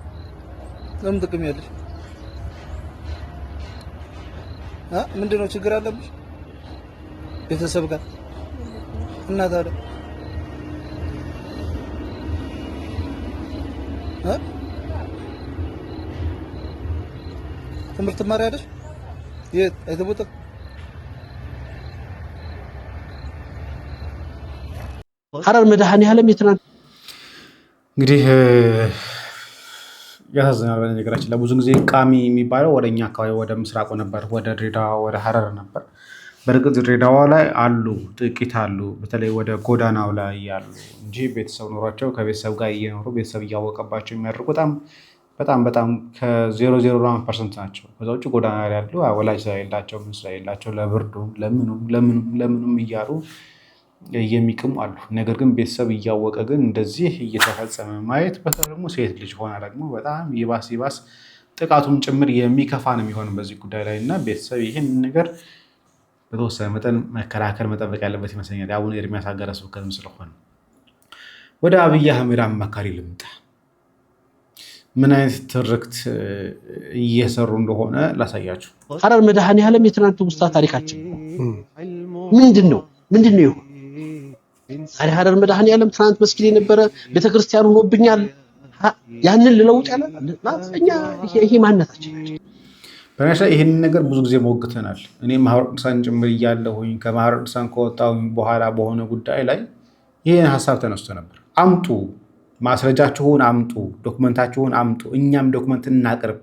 ለምን ትቅሚያለሽ? ምንድነው ችግር አለብሽ ቤተሰብ ጋር? እና ታዲያ ትምህርት ትማሪያለሽ? የት አይተቦታ? ሐረር መድኃኔዓለም የትናንት እንግዲህ ያሳዝናል። በነገራችን ለብዙ ጊዜ ቃሚ የሚባለው ወደኛ አካባቢ ወደ ምስራቁ ነበር፣ ወደ ድሬዳዋ ወደ ሐረር ነበር። በእርግጥ ድሬዳዋ ላይ አሉ፣ ጥቂት አሉ፣ በተለይ ወደ ጎዳናው ላይ ያሉ እንጂ ቤተሰብ ኖሯቸው ከቤተሰብ ጋር እየኖሩ ቤተሰብ እያወቀባቸው የሚያደርጉ በጣም በጣም ከ0.01% ናቸው። ከዛ ውጭ ጎዳና ላይ ያሉ ወላጅ ስለሌላቸው ምን ስለሌላቸው ለብርዱ ለምኑም እያሉ የሚቅሙ አሉ። ነገር ግን ቤተሰብ እያወቀ ግን እንደዚህ እየተፈጸመ ማየት በተለይ ደግሞ ሴት ልጅ ሆና ደግሞ በጣም ይባስ ጥቃቱም ጭምር የሚከፋ ነው የሚሆነው በዚህ ጉዳይ ላይ እና ቤተሰብ ይህን ነገር በተወሰነ መጠን መከላከል መጠበቅ ያለበት ይመስለኛል። አቡነ ኤርሚያስ ሀገረ ስብከትም ስለሆነ ወደ አብይ አህመድ አማካሪ ልምጣ። ምን አይነት ትርክት እየሰሩ እንደሆነ ላሳያችሁ። ሐረር መድኃኔዓለም የትናንት ውስታ ታሪካችን ምንድነው ይሁን ዛሬ ሐረር መድኃኔዓለም ትናንት መስጊድ የነበረ ቤተክርስቲያን ሆኖብኛል። ያንን ልለውጥ ያለ ማጽኛ ይሄ ማንነታችን በነሻ ይሄን ነገር ብዙ ጊዜ ሞግተናል። እኔ ማህበረ ቅዱሳን ጭምር እያለሁኝ ከማህበረ ቅዱሳን ከወጣሁኝ በኋላ በሆነ ጉዳይ ላይ ይሄን ሐሳብ ተነስቶ ነበር። አምጡ ማስረጃችሁን አምጡ፣ ዶክመንታችሁን አምጡ፣ እኛም ዶክመንት እናቅርብ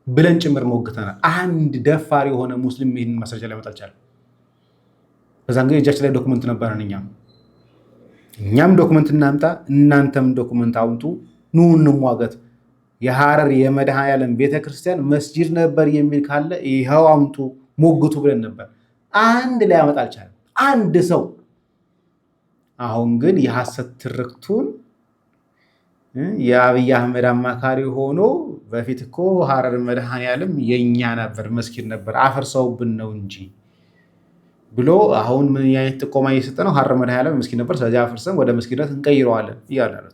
ብለን ጭምር ሞግተናል። አንድ ደፋር የሆነ ሙስሊም ይሄን ማስረጃ ሊያመጣ አልቻለም። በዛን ጊዜ እጃችን ላይ ዶክመንት ነበረን። እኛም ዶክመንት እናምጣ፣ እናንተም ዶክመንት አምጡ፣ ኑ እንሟገት። የሐረር የመድኃኔዓለም ቤተክርስቲያን መስጂድ ነበር የሚል ካለ ይኸው አምጡ ሞግቱ ብለን ነበር። አንድ ላይ ያመጣ አልቻለም አንድ ሰው። አሁን ግን የሐሰት ትርክቱን የአብይ አህመድ አማካሪ ሆኖ በፊት እኮ ሐረር መድኃኔዓለም የኛ ነበር መስጊድ ነበር አፈርሰውብን ነው እንጂ ብሎ አሁን ምን ያይት ጥቆማ እየሰጠ ነው። ሐረር መድኃኔዓለም መስጊድ ነበር ስለዚህ አፈርሰን ወደ መስጊድነት እንቀይረዋለን እያለ ነው።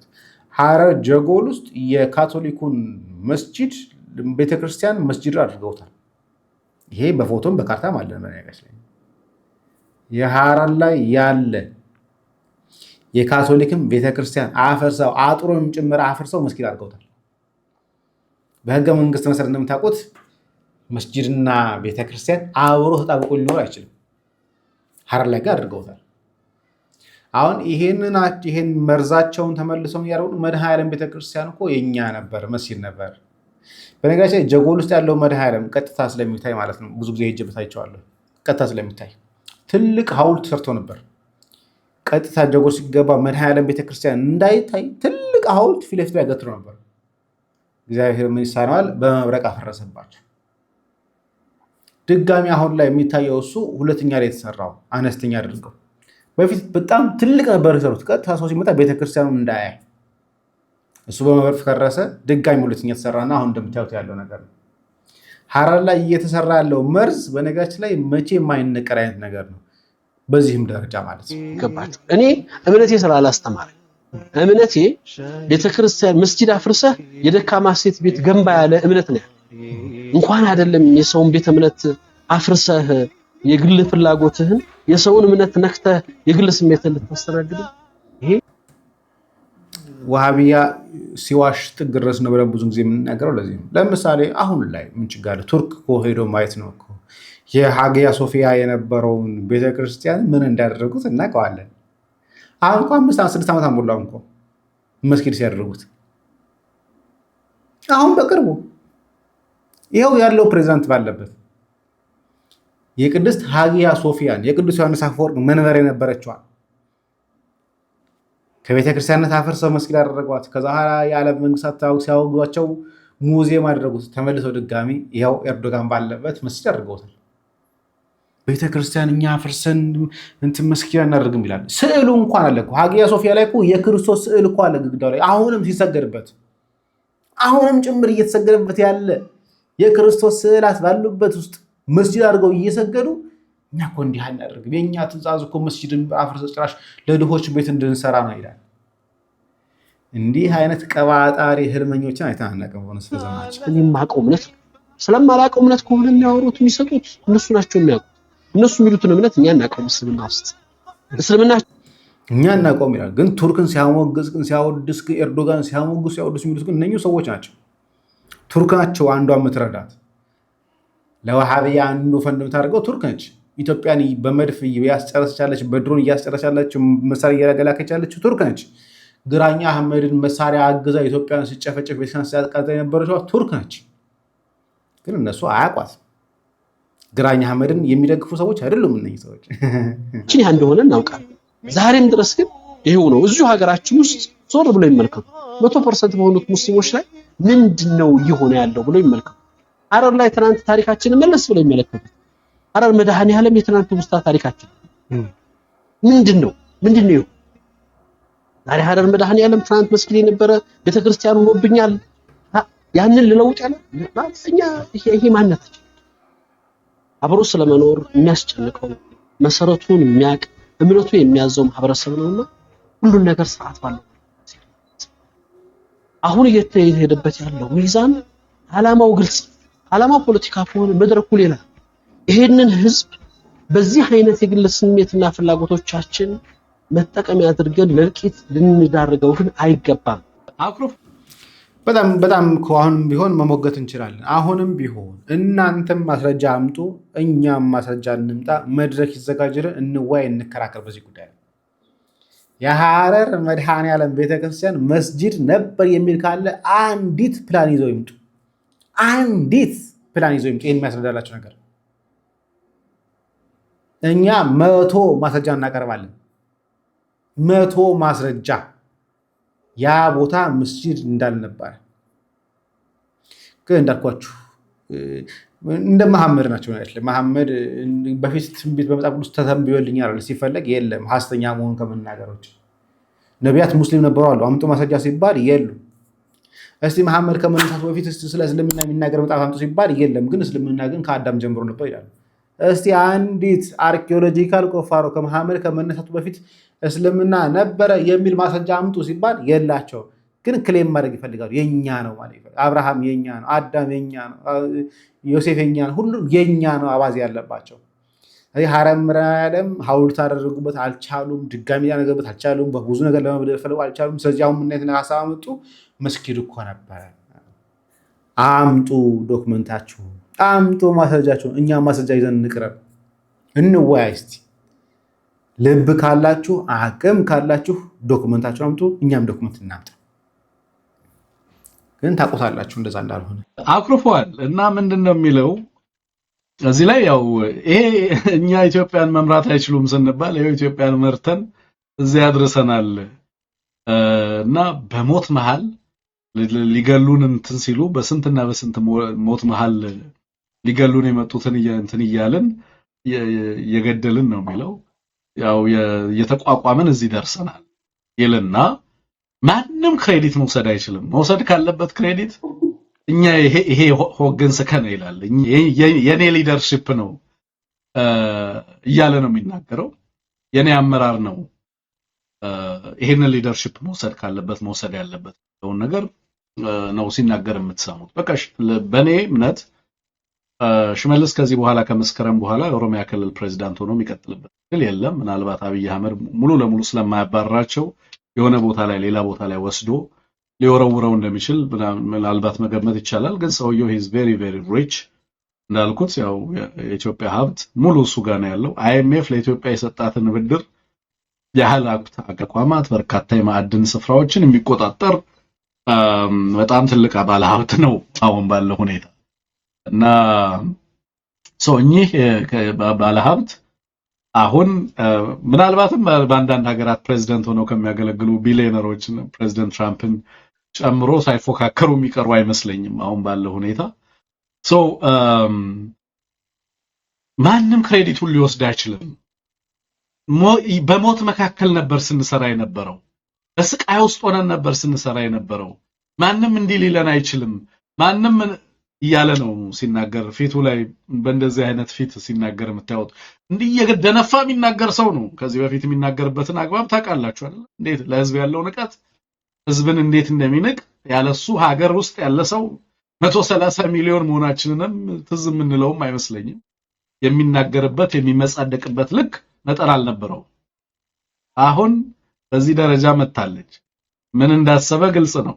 ሐረር ጀጎል ውስጥ የካቶሊኩን መስጂድ ቤተክርስቲያን መስጂድ አድርገውታል። ይሄ በፎቶም በካርታም አለ። የሐረር ላይ ያለ የካቶሊክም ቤተክርስቲያን አፈርሰው አጥሩንም ጭምር አፈርሰው መስጊድ አድርገውታል። በህገ መንግስት መሰረት እንደምታውቁት መስጂድና ቤተክርስቲያን አብሮ ተጣብቆ ሊኖር አይችልም። ሐረር ላይ ጋር አድርገውታል። አሁን ይሄን መርዛቸውን ተመልሰው ያደረጉት መድኃኔዓለም ቤተክርስቲያን እኮ የኛ ነበር መስጊድ ነበር። በነገራችን ላይ ጀጎል ውስጥ ያለው መድኃኔዓለም ቀጥታ ስለሚታይ ማለት ነው። ብዙ ጊዜ ሄጄ በታይቼዋለሁ። ቀጥታ ስለሚታይ ትልቅ ሐውልት ሰርቶ ነበር። ቀጥታ ጀጎል ሲገባ መድኃኔዓለም ቤተክርስቲያን እንዳይታይ ትልቅ ሐውልት ፊት ለፊት ላይ ገትሮ ነበር። እግዚአብሔር ምን ይሳነዋል? በመብረቅ አፈረሰባቸው። ድጋሚ አሁን ላይ የሚታየው እሱ ሁለተኛ ላይ የተሰራው አነስተኛ አድርገው በፊት በጣም ትልቅ ነበር የሰሩት። ቀጥታ ሰው ሲመጣ ቤተክርስቲያኑን እንዳያይ እሱ በመብረቅ ፈረሰ። ድጋሚ ሁለተኛ ተሰራና አሁን እንደምታዩት ያለው ነገር ነው። ሐረር ላይ እየተሰራ ያለው መርዝ በነገራችን ላይ መቼ የማይነቀር አይነት ነገር ነው። በዚህም ደረጃ ማለት ነው ገባችሁ። እኔ እምነቴ ስላላስተማረ እምነቴ ቤተክርስቲያን መስጂድ አፍርሰህ የደካማ ሴት ቤት ገንባ ያለ እምነት ነው። እንኳን አይደለም የሰውን ቤት እምነት አፍርሰህ የግል ፍላጎትህን የሰውን እምነት ነክተህ የግል ስሜትን ልታስተናግድ ይሄ ወሃቢያ ሲዋሽ ጥግ ድረስ ነው ብለን ብዙ ጊዜ የምንናገረው ለዚህ ነው። ለምሳሌ አሁን ላይ ምን ችግር አለ? ቱርክ እኮ ሄዶ ማየት ነው እኮ የሃጊያ ሶፊያ የነበረውን ቤተክርስቲያን ምን እንዳደረጉት እናውቀዋለን። አሁን እንኳን 5-6 ዓመት አሞላው እንኳ መስጊድ ሲያደርጉት አሁን በቅርቡ ይኸው ያለው ፕሬዝዳንት ባለበት የቅድስት ሃጊያ ሶፊያን የቅዱስ ዮሐንስ አፈወርቅ መንበር የነበረችዋል ከቤተክርስቲያንነት አፈርሰው መስጊድ አደረጓት። ከዛ የዓለም መንግስታት ሲያወግዟቸው ሙዚየም አደረጉት። ተመልሰው ድጋሚ ይኸው ኤርዶጋን ባለበት መስጊድ አድርገውታል። ቤተክርስቲያን እኛ አፍርሰን እንትን መስጊድ እናደርግም ይላል። ስዕሉ እንኳን አለ እኮ ሃጊያ ሶፊያ ላይ እኮ የክርስቶስ ስዕል እኮ አለ ግድግዳው ላይ አሁንም ሲሰገድበት፣ አሁንም ጭምር እየተሰገደበት ያለ የክርስቶስ ስዕላት ባሉበት ውስጥ መስጂድ አድርገው እየሰገዱ እኛ እኮ እንዲህ አናደርግም፣ የእኛ ትእዛዝ እኮ መስጂድን አፍርሰን ጭራሽ ለድሆች ቤት እንድንሰራ ነው ይላል። እንዲህ አይነት ቀባጣሪ ህልመኞችን አይተን አናውቅም። ሆነ ስለዘማች እኔ ማቀው እምነት ስለማላቀው እምነት ከሆነ የሚያወሩት የሚሰጡት እነሱ ናቸው የሚያውቁት። እነሱ የሚሉትን እምነት እኛ እናውቀው። እስልምና እኛ እናውቀው ይላል። ግን ቱርክን ሲያሞግስ ግን ሲያወድስ ኤርዶጋን ሲያሞግስ ሲያወድስ የሚሉት ግን እነኚህ ሰዎች ናቸው። ቱርክ ናቸው አንዷ የምትረዳት ለወሃቢያ አንዱ ፈንድ የምታደርገው ቱርክ ነች። ኢትዮጵያን በመድፍ እያስጨረሰቻለች፣ በድሮን እያስጨረሰቻለች፣ መሳሪያ እያላገላከች ያለች ቱርክ ነች። ግራኛ አህመድን መሳሪያ አግዛ ኢትዮጵያን ሲጨፈጨፍ ቤተክርስቲያን ሲያቃጥል የነበረችው ቱርክ ነች። ግን እነሱ አያውቋት። ግራኛ አህመድን የሚደግፉ ሰዎች አይደሉም እነዚህ ሰዎች። እቺ እንደሆነ እናውቃለን። ዛሬም ድረስ ግን ይሄው ነው። እዚሁ ሀገራችን ውስጥ ዞር ብለው ይመልከቱ 100% በሆኑት ሙስሊሞች ላይ ምንድነው እየሆነ ያለው ብሎ ይመልከቱ። ሐረር ላይ ትናንት ታሪካችንን መለስ ብሎ ይመለከቱ። ሐረር መድኃኔዓለም የትናንት ውስታ ታሪካችን ምንድነው ዛሬ ሐረር መድኃኔዓለም ትናንት መስጊድ የነበረ ቤተክርስቲያን ሆኖብኛል ያንን ልለውጥ ያለ ማጥኛ ይሄ ማንነታችን አብሮ ስለመኖር የሚያስጨንቀው መሰረቱን የሚያቅ እምነቱ የሚያዘው ማህበረሰብ ነውና ሁሉን ነገር ስርዓት ባለው አሁን እየተሄደበት ያለው ሚዛን ዓላማው ግልጽ ዓላማው ፖለቲካ ከሆነ መድረኩ ሌላ ይሄንን ህዝብ በዚህ አይነት የግል ስሜትና ፍላጎቶቻችን መጠቀሚያ አድርገን ለልቂት ልንዳርገው ግን አይገባም። አክሮፍ በጣም አሁንም ቢሆን መሞገት እንችላለን። አሁንም ቢሆን እናንተም ማስረጃ አምጡ፣ እኛም ማስረጃ እንምጣ፣ መድረክ ይዘጋጅልን፣ እንወያይ፣ እንከራከር በዚህ ጉዳይ። የሐረር መድኃኔዓለም ቤተክርስቲያን መስጂድ ነበር የሚል ካለ አንዲት ፕላን ይዘው ይምጡ። ይህን የሚያስረዳላቸው ነገር እኛ 100 ማስረጃ እናቀርባለን። 100 ማስረጃ ያ ቦታ መስጂድ እንዳልነበረ ግን እንዳልኳችሁ እንደ መሐመድ ናቸው ማለት መሐመድ በፊት ትንቢት በመጽሐፍ ቅዱስ ተተንብዮልኛል ሲፈለግ የለም ሐሰተኛ መሆኑን ከመናገሮች ነቢያት ሙስሊም ነበሩ አሉ አምጡ ማስረጃ ሲባል የሉ። እስቲ መሐመድ ከመነሳቱ በፊት ስለ እስልምና የሚናገር መጽሐፍ አምጡ ሲባል የለም ግን እስልምና ግን ከአዳም ጀምሮ ነበር ይላሉ። እስቲ አንዲት አርኪኦሎጂካል ቁፋሮ ከመሐመድ ከመነሳቱ በፊት እስልምና ነበረ የሚል ማስረጃ አምጡ ሲባል የላቸው። ግን ክሌም ማድረግ ይፈልጋሉ። የኛ ነው ማለት ይፈልጋሉ። አብርሃም የኛ ነው፣ አዳም የኛ ነው፣ ዮሴፍ የኛ ነው፣ ሁሉም የኛ ነው አባዜ ያለባቸው። ሐረር መድኃኔዓለም ሐውልት አደረጉበት አልቻሉም። ድጋሚ ያነገበት አልቻሉም። በብዙ ነገር ለመበደል አልቻሉም። ስለዚህ አሁን ምን አይነት ሐሳብ አመጡ? መስጊድ እኮ ነበረ። አምጡ ዶክመንታችሁ፣ አምጡ ማስረጃችሁ። እኛ ማስረጃ ይዘን እንቅረብ፣ እንወያይ። እስቲ ልብ ካላችሁ አቅም ካላችሁ ዶክመንታችሁ አምጡ፣ እኛም ዶክመንት እናምጣ። ግን ታቆታላችሁ እንደዛ እንዳልሆነ አክሮፏል። እና ምንድነው የሚለው እዚህ ላይ ያው ይሄ እኛ ኢትዮጵያን መምራት አይችሉም ስንባል ይሄ ኢትዮጵያን መርተን እዚህ ያድርሰናል እና በሞት መሃል ሊገሉን እንትን ሲሉ በስንትና በስንት ሞት መሃል ሊገሉን የመጡትን እንትን እያልን የገደልን ነው የሚለው። ያው የተቋቋመን እዚህ ደርሰናል ይልና ማንም ክሬዲት መውሰድ አይችልም። መውሰድ ካለበት ክሬዲት እኛ ይሄ ሆገንስ ከነ ይላል የኔ ሊደርሺፕ ነው እያለ ነው የሚናገረው። የኔ አመራር ነው ይሄንን ሊደርሺፕ መውሰድ ካለበት መውሰድ ያለበት ነገር ነው ሲናገር የምትሰሙት። በቃ በኔ እምነት ሽመልስ ከዚህ በኋላ ከመስከረም በኋላ የኦሮሚያ ክልል ፕሬዝዳንት ሆኖ የሚቀጥልበት ግን የለም። ምናልባት አብይ አህመድ ሙሉ ለሙሉ ስለማያባራቸው የሆነ ቦታ ላይ ሌላ ቦታ ላይ ወስዶ ሊወረውረው እንደሚችል ምናልባት መገመት ይቻላል። ግን ሰውየው ሂዝ ቬሪ ቬሪ ሪች እንዳልኩት ያው የኢትዮጵያ ሀብት ሙሉ እሱ ጋር ነው ያለው። አይኤምኤፍ ለኢትዮጵያ የሰጣትን ብድር ያህል አቋማት በርካታ የማዕድን ስፍራዎችን የሚቆጣጠር በጣም ትልቅ ባለ ሀብት ነው አሁን ባለው ሁኔታ እና እኚህ ባለ ሀብት አሁን ምናልባትም በአንዳንድ ሀገራት ፕሬዝዳንት ሆነው ከሚያገለግሉ ቢሊዮነሮች ፕሬዝዳንት ትራምፕን ጨምሮ ሳይፎካከሩ የሚቀሩ አይመስለኝም አሁን ባለው ሁኔታ። ማንም ክሬዲቱን ሊወስድ አይችልም። በሞት መካከል ነበር ስንሰራ የነበረው፣ በስቃይ ውስጥ ሆነን ነበር ስንሰራ የነበረው። ማንም እንዲህ ሊለን አይችልም። ማንም እያለ ነው ሲናገር። ፊቱ ላይ በእንደዚህ አይነት ፊት ሲናገር የምታዩት እንዲህ እየደነፋ የሚናገር ሰው ነው። ከዚህ በፊት የሚናገርበትን አግባብ ታውቃላችሁ አይደል? እንዴት ለህዝብ ያለው ንቀት፣ ህዝብን እንዴት እንደሚንቅ ያለሱ ሀገር ውስጥ ያለ ሰው 130 ሚሊዮን መሆናችንንም ትዝ የምንለውም አይመስለኝም። የሚናገርበት የሚመጻደቅበት ልክ ነጠር አልነበረው። አሁን በዚህ ደረጃ መታለች። ምን እንዳሰበ ግልጽ ነው።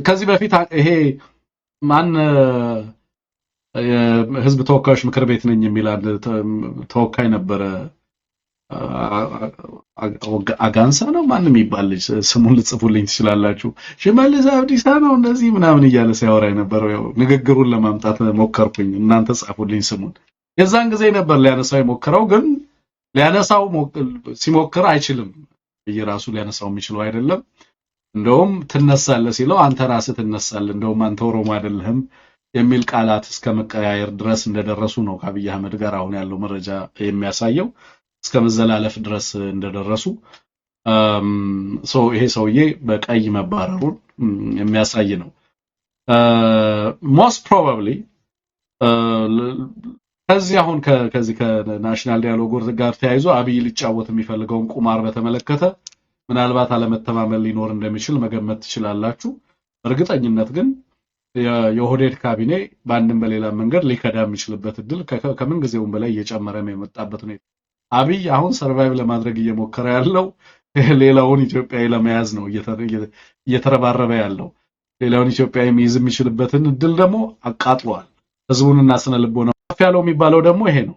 ከዚህ በፊት ይሄ ማን የህዝብ ተወካዮች ምክር ቤት ነኝ የሚል አንድ ተወካይ ነበረ፣ አጋንሳ ነው ማንም ይባል ስሙን ልጽፉልኝ ትችላላችሁ። ሽመልስ አብዲሳ ነው እንደዚህ ምናምን እያለ ሲያወራ የነበረው። ያው ንግግሩን ለማምጣት ሞከርኩኝ፣ እናንተ ጻፉልኝ ስሙን። የዛን ጊዜ ነበር ሊያነሳው የሞከረው፣ ግን ሊያነሳው ሲሞክር አይችልም። በየራሱ ሊያነሳው የሚችለው አይደለም። እንደውም ትነሳለህ ሲለው አንተ ራስህ ትነሳለህ እንደውም አንተ ኦሮሞ አይደለህም የሚል ቃላት እስከ መቀያየር ድረስ እንደደረሱ ነው ከአብይ አህመድ ጋር አሁን ያለው መረጃ የሚያሳየው እስከ መዘላለፍ ድረስ እንደደረሱ ይሄ ሰውዬ በቀይ መባረሩን የሚያሳይ ነው። ሞስት ፕሮባብሊ ከዚህ አሁን ከዚህ ከናሽናል ዲያሎግ ጋር ተያይዞ አብይ ሊጫወት የሚፈልገውን ቁማር በተመለከተ ምናልባት አለመተማመን ሊኖር እንደሚችል መገመት ትችላላችሁ። እርግጠኝነት ግን የኦህዴድ ካቢኔ በአንድም በሌላ መንገድ ሊከዳ የሚችልበት እድል ከምን ጊዜውም በላይ እየጨመረ ነው የመጣበት ሁኔታ። አብይ አሁን ሰርቫይቭ ለማድረግ እየሞከረ ያለው ሌላውን ኢትዮጵያዊ ለመያዝ ነው እየተረባረበ ያለው። ሌላውን ኢትዮጵያዊ የሚይዝ የሚችልበትን እድል ደግሞ አቃጥሏል። ህዝቡንና ስነ ልቦናው ከፍ ያለው የሚባለው ደግሞ ይሄ ነው።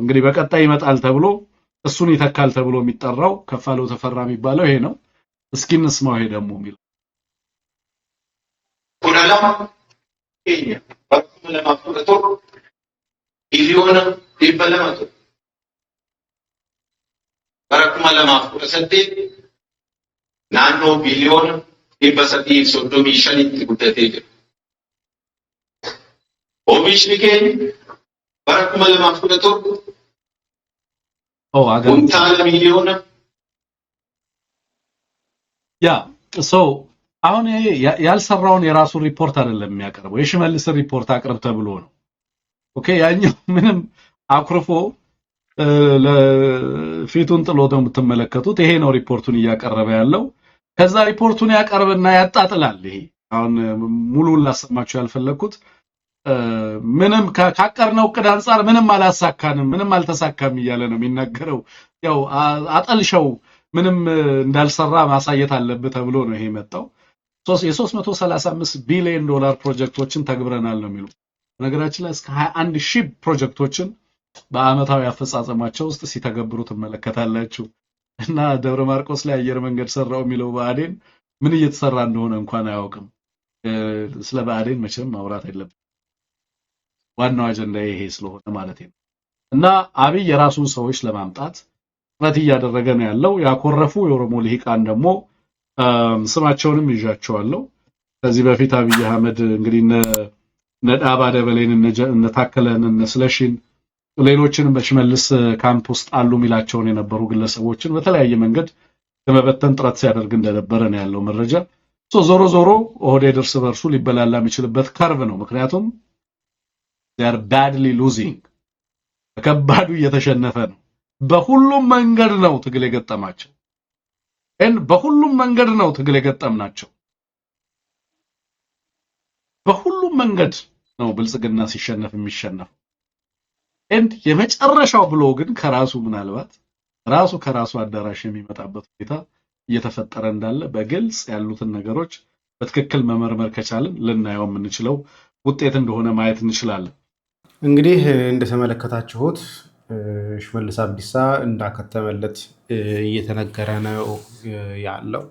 እንግዲህ በቀጣይ ይመጣል ተብሎ እሱን ይተካል ተብሎ የሚጠራው ከፋለው ተፈራ የሚባለው ይሄ ነው። እስኪ እንስማው ይሄ ደግሞ የሚለው ኩናላም ከኛ በኩል ለማፍረቶ ቢሊዮን ይበለማቱ በረኩማ ለማፍረሰቴ ናኖ ቢሊዮን ይበሰቲ ሶዶሚ ሸኒት ጉደቴ ኦሚሽኒ ከኝ በረኩማ ለማፍረቶ ኩንታል ሚሊዮን ያ አሁን ያልሰራውን የራሱ ሪፖርት አይደለም የሚያቀርበው የሽመልስ ሪፖርት አቅርብ ተብሎ ነው። ኦኬ ያኛው ምንም አኩርፎ ለፊቱን ጥሎ ነው የምትመለከቱት። ይሄ ነው ሪፖርቱን እያቀረበ ያለው። ከዛ ሪፖርቱን ያቀርብና ያጣጥላል። ይሄ አሁን ሙሉውን ላሰማችሁ ያልፈለኩት ምንም ካቀርነው እቅድ አንፃር ምንም አላሳካንም፣ ምንም አልተሳካም እያለ ነው የሚናገረው። ያው አጠልሸው ምንም እንዳልሰራ ማሳየት አለበት ተብሎ ነው ይሄ መጣው። የ335 ቢሊዮን ዶላር ፕሮጀክቶችን ተግብረናል ነው የሚሉት። ነገራችን ላይ እስከ 21000 ፕሮጀክቶችን በአመታዊ አፈጻጸማቸው ውስጥ ሲተገብሩ ትመለከታላችሁ። እና ደብረ ማርቆስ ላይ አየር መንገድ ሰራው የሚለው ብአዴን ምን እየተሰራ እንደሆነ እንኳን አያውቅም። ስለ ብአዴን መቼም ማውራት አይደለም። ዋናው አጀንዳ ይሄ ስለሆነ ማለት ነው። እና አብይ የራሱን ሰዎች ለማምጣት ጥረት እያደረገ ነው ያለው። ያኮረፉ የኦሮሞ ልሂቃን ደግሞ ስማቸውንም ይዣቸዋለሁ። ከዚህ በፊት አብይ አህመድ እንግዲህ ነዳባ ደበሌን ታከለን ስለሽን ሌሎችንም በሽመልስ ካምፕ ውስጥ አሉ ሚላቸውን የነበሩ ግለሰቦችን በተለያየ መንገድ ለመበተን ጥረት ሲያደርግ እንደነበረ ነው ያለው መረጃ። ዞሮ ዞሮ ኦህዴድ እርስ በርሱ ሊበላላ የሚችልበት ከርቭ ነው። ምክንያቱም they are badly losing ከባዱ እየተሸነፈ ነው። በሁሉም መንገድ ነው ትግል የገጠማቸው በሁሉም መንገድ ነው ትግል የገጠምናቸው። በሁሉም መንገድ ነው ብልጽግና ሲሸነፍ የሚሸነፍ የመጨረሻው ብሎ ግን ከራሱ ምናልባት ራሱ ከራሱ አዳራሽ የሚመጣበት ሁኔታ እየተፈጠረ እንዳለ በግልጽ ያሉትን ነገሮች በትክክል መመርመር ከቻልን ልናየው የምንችለው ውጤት እንደሆነ ማየት እንችላለን። እንግዲህ እንደተመለከታችሁት ሽመልስ አብዲሳ እንዳከተመለት እየተነገረ ነው ያለው።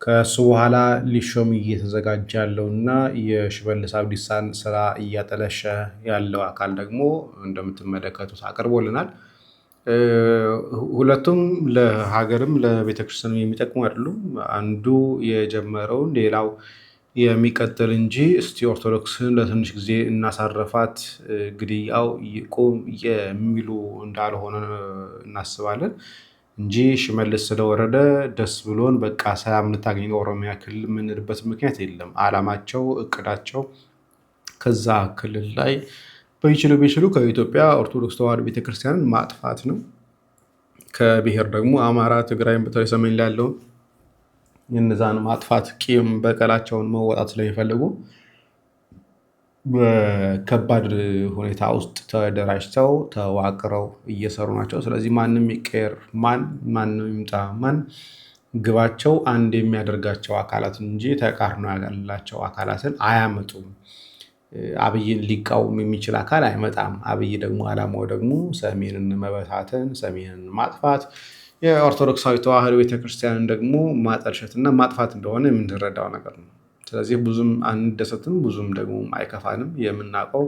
ከሱ በኋላ ሊሾም እየተዘጋጀ ያለውና የሽመልስ አብዲሳን ስራ እያጠለሸ ያለው አካል ደግሞ እንደምትመለከቱት አቅርቦልናል። ሁለቱም ለሀገርም ለቤተክርስቲያኑ የሚጠቅሙ አይደሉም። አንዱ የጀመረውን ሌላው የሚቀጥል እንጂ እስቲ ኦርቶዶክስን ለትንሽ ጊዜ እናሳረፋት ግድያው ይቆም የሚሉ እንዳልሆነ እናስባለን እንጂ ሽመልስ ስለወረደ ደስ ብሎን በቃ ሰላም እንታገኝ ኦሮሚያ ክልል የምንልበት ምክንያት የለም። አላማቸው እቅዳቸው ከዛ ክልል ላይ ቢችሉ ከኢትዮጵያ ኦርቶዶክስ ተዋሕዶ ቤተክርስቲያንን ማጥፋት ነው። ከብሔር ደግሞ አማራ፣ ትግራይን በተለይ ሰሜን ላይ ያለውን የነዛን ማጥፋት ቂም በቀላቸውን መወጣት ስለሚፈልጉ በከባድ ሁኔታ ውስጥ ተደራጅተው ተዋቅረው እየሰሩ ናቸው። ስለዚህ ማንም ይቀር ማንም ይምጣ ማን ግባቸው አንድ የሚያደርጋቸው አካላት እንጂ ተቃርኖ ያላቸው አካላትን አያመጡም። አብይን ሊቃወም የሚችል አካል አይመጣም። አብይ ደግሞ አላማው ደግሞ ሰሜንን መበታተን፣ ሰሜንን ማጥፋት፣ የኦርቶዶክሳዊ ተዋሕዶ ቤተክርስቲያንን ደግሞ ማጠልሸትና ማጥፋት እንደሆነ የምንረዳው ነገር ነው። ስለዚህ ብዙም አንደሰትም፣ ብዙም ደግሞ አይከፋንም። የምናውቀው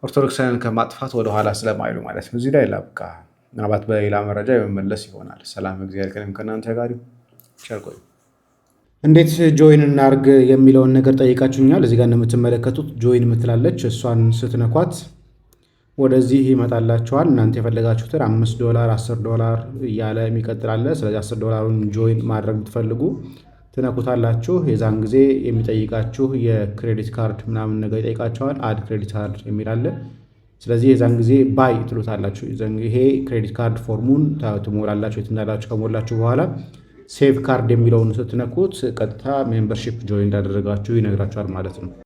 ኦርቶዶክሳውያን ከማጥፋት ወደኋላ ስለማይሉ ማለት ነው። እዚህ ላይ ላብቃ። ምናልባት በሌላ መረጃ የመመለስ ይሆናል። ሰላም እግዚአብሔር ከእናንተ ጋር ይሁን። ቸር ቆዩ። እንዴት ጆይን እናርግ የሚለውን ነገር ጠይቃችሁኛል። እዚህ ጋር እንደምትመለከቱት ጆይን ምትላለች። እሷን ስትነኳት ወደዚህ ይመጣላችኋል። እናንተ የፈለጋችሁትን $5 $10 እያለ የሚቀጥላለ። ስለዚህ $10ን ጆይን ማድረግ ብትፈልጉ ትነኩታላችሁ። የዛን ጊዜ የሚጠይቃችሁ የክሬዲት ካርድ ምናምን ነገር ይጠይቃችኋል። አድ ክሬዲት ካርድ የሚላለ። ስለዚህ የዛን ጊዜ ባይ ትሉታላችሁ። ይሄ ክሬዲት ካርድ ፎርሙን ትሞላላችሁ። የት እንዳላችሁ ከሞላችሁ በኋላ ሴቭ ካርድ የሚለውን ስትነኩት ቀጥታ ሜምበርሺፕ ጆይን እንዳደረጋችሁ ይነግራችኋል ማለት ነው።